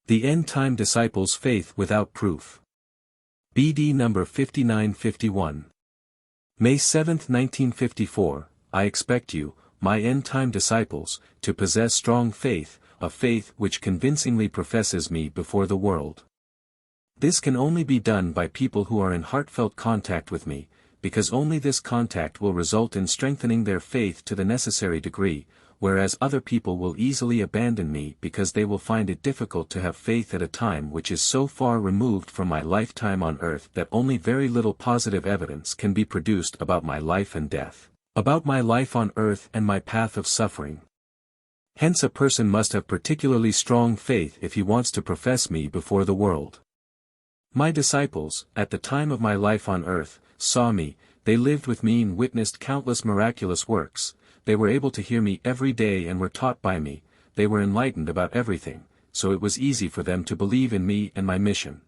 The End-Time Disciples' Faith Without Proof. BD number 5951. May 7, 1954, I expect you, my end-time disciples, to possess strong faith, a faith which convincingly professes me before the world. This can only be done by people who are in heartfelt contact with me, because only this contact will result in strengthening their faith to the necessary degree, whereas other people will easily abandon me because they will find it difficult to have faith at a time which is so far removed from my lifetime on earth that only very little positive evidence can be produced about my life and death, about my life on earth and my path of suffering. Hence a person must have particularly strong faith if he wants to profess me before the world. My disciples, at the time of my life on earth, saw me, they lived with me and witnessed countless miraculous works. They were able to hear me every day and were taught by me, they were enlightened about everything, so it was easy for them to believe in me and my mission.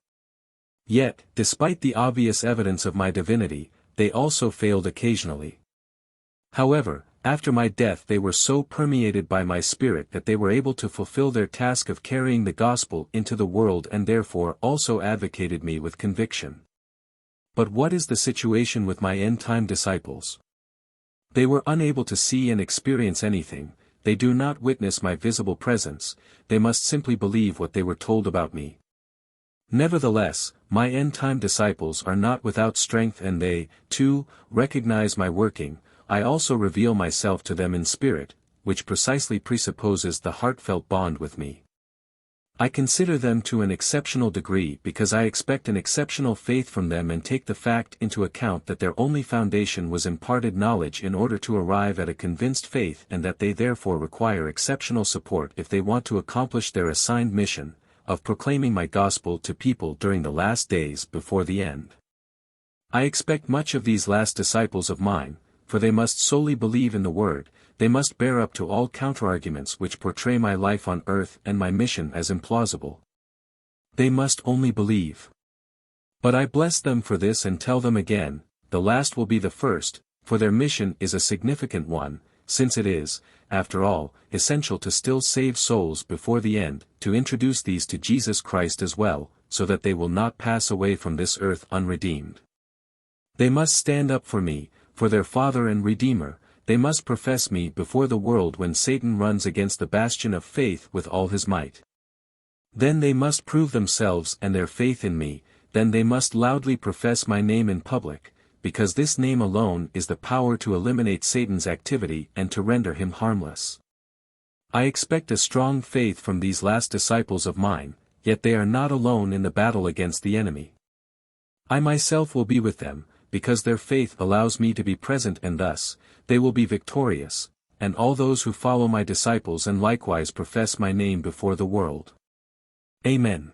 Yet, despite the obvious evidence of my divinity, they also failed occasionally. However, after my death they were so permeated by my spirit that they were able to fulfill their task of carrying the gospel into the world and therefore also advocated me with conviction. But what is the situation with my end-time disciples? They were unable to see and experience anything, they do not witness my visible presence, they must simply believe what they were told about me. Nevertheless, my end-time disciples are not without strength and they, too, recognize my working. I also reveal myself to them in spirit, which precisely presupposes the heartfelt bond with me. I consider them to an exceptional degree because I expect an exceptional faith from them and take the fact into account that their only foundation was imparted knowledge in order to arrive at a convinced faith and that they therefore require exceptional support if they want to accomplish their assigned mission, of proclaiming my gospel to people during the last days before the end. I expect much of these last disciples of mine, for they must solely believe in the word, they must bear up to all counterarguments which portray my life on earth and my mission as implausible. They must only believe. But I bless them for this and tell them again, the last will be the first, for their mission is a significant one, since it is, after all, essential to still save souls before the end, to introduce these to Jesus Christ as well, so that they will not pass away from this earth unredeemed. They must stand up for me, for their Father and Redeemer. They must profess me before the world when Satan runs against the bastion of faith with all his might. Then they must prove themselves and their faith in me, then they must loudly profess my name in public, because this name alone is the power to eliminate Satan's activity and to render him harmless. I expect a strong faith from these last disciples of mine, yet they are not alone in the battle against the enemy. I myself will be with them, because their faith allows me to be present and thus, they will be victorious, and all those who follow my disciples and likewise profess my name before the world. Amen.